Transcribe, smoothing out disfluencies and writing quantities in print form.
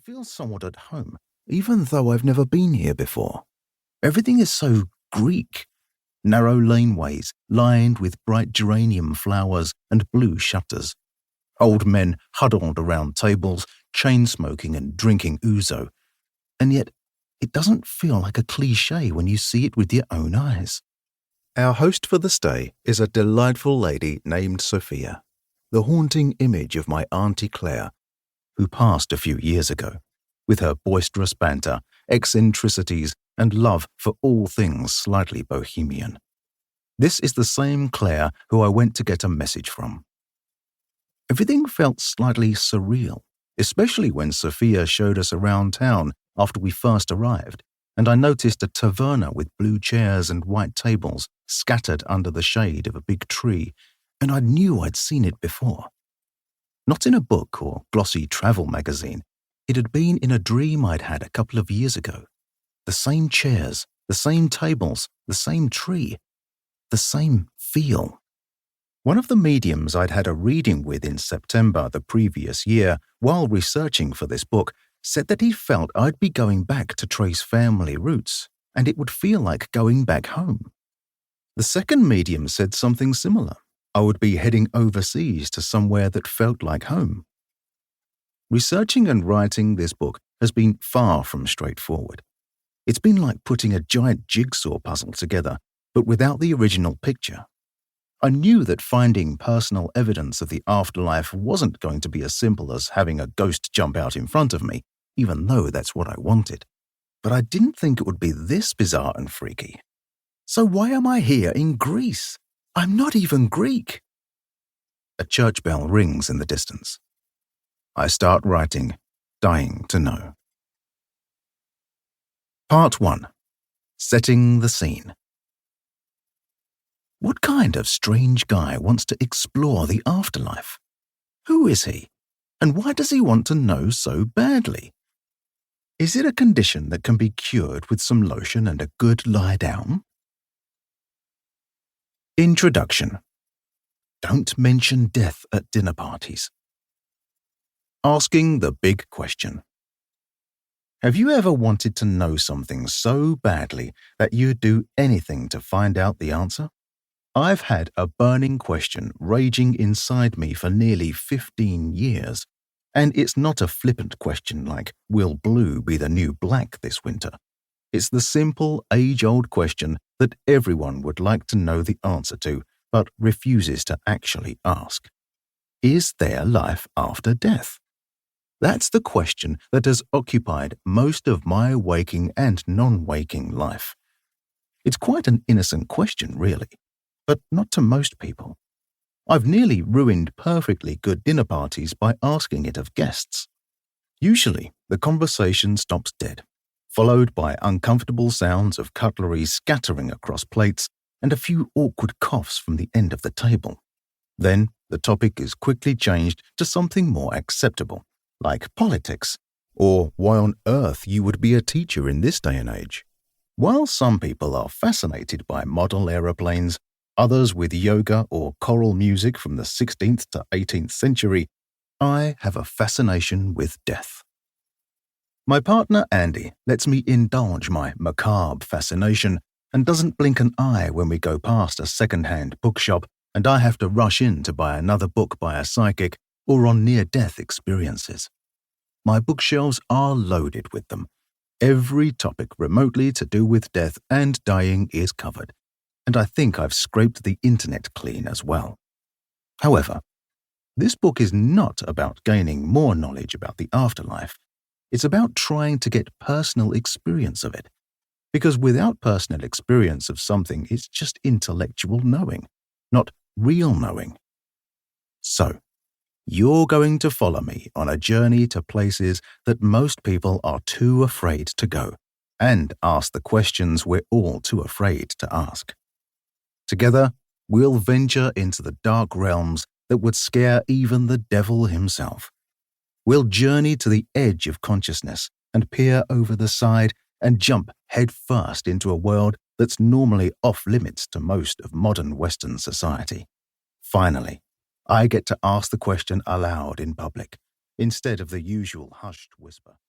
feel somewhat at home, even though I've never been here before. Everything is so Greek. Narrow laneways lined with bright geranium flowers and blue shutters. Old men huddled around tables, chain-smoking and drinking ouzo. And yet, it doesn't feel like a cliché when you see it with your own eyes. Our host for the stay is a delightful lady named Sophia, the haunting image of my Auntie Claire, who passed a few years ago, with her boisterous banter, eccentricities, and love for all things slightly bohemian. This is the same Claire who I went to get a message from. Everything felt slightly surreal, especially when Sophia showed us around town after we first arrived, and I noticed a taverna with blue chairs and white tables scattered under the shade of a big tree, and I knew I'd seen it before. Not in a book or glossy travel magazine. It had been in a dream I'd had a couple of years ago. The same chairs, the same tables, the same tree, the same feel. One of the mediums I'd had a reading with in September the previous year, while researching for this book, said that he felt I'd be going back to trace family roots, and it would feel like going back home. The second medium said something similar. I would be heading overseas to somewhere that felt like home. Researching and writing this book has been far from straightforward. It's been like putting a giant jigsaw puzzle together, but without the original picture. I knew that finding personal evidence of the afterlife wasn't going to be as simple as having a ghost jump out in front of me, even though that's what I wanted. But I didn't think it would be this bizarre and freaky. So why am I here in Greece? I'm not even Greek. A church bell rings in the distance. I start writing, dying to know. Part 1. Setting the scene. What kind of strange guy wants to explore the afterlife? Who is he? And why does he want to know so badly? Is it a condition that can be cured with some lotion and a good lie down? Introduction. Don't mention death at dinner parties. Asking the big question. Have you ever wanted to know something so badly that you'd do anything to find out the answer? I've had a burning question raging inside me for nearly 15 years, and it's not a flippant question like, will blue be the new black this winter? It's the simple, age-old question that everyone would like to know the answer to, but refuses to actually ask. Is there life after death? That's the question that has occupied most of my waking and non-waking life. It's quite an innocent question, really, but not to most people. I've nearly ruined perfectly good dinner parties by asking it of guests. Usually, the conversation stops dead, followed by uncomfortable sounds of cutlery scattering across plates and a few awkward coughs from the end of the table. Then, the topic is quickly changed to something more acceptable, like politics, or why on earth you would be a teacher in this day and age. While some people are fascinated by model aeroplanes, others with yoga or choral music from the 16th to 18th century, I have a fascination with death. My partner Andy lets me indulge my macabre fascination and doesn't blink an eye when we go past a second-hand bookshop and I have to rush in to buy another book by a psychic or on near-death experiences. My bookshelves are loaded with them. Every topic remotely to do with death and dying is covered, and I think I've scraped the internet clean as well. However, this book is not about gaining more knowledge about the afterlife. It's about trying to get personal experience of it, because without personal experience of something, it's just intellectual knowing, not real knowing. So, you're going to follow me on a journey to places that most people are too afraid to go, and ask the questions we're all too afraid to ask. Together, we'll venture into the dark realms that would scare even the devil himself. We'll journey to the edge of consciousness and peer over the side and jump headfirst into a world that's normally off-limits to most of modern Western society. Finally, I get to ask the question aloud in public, instead of the usual hushed whisper.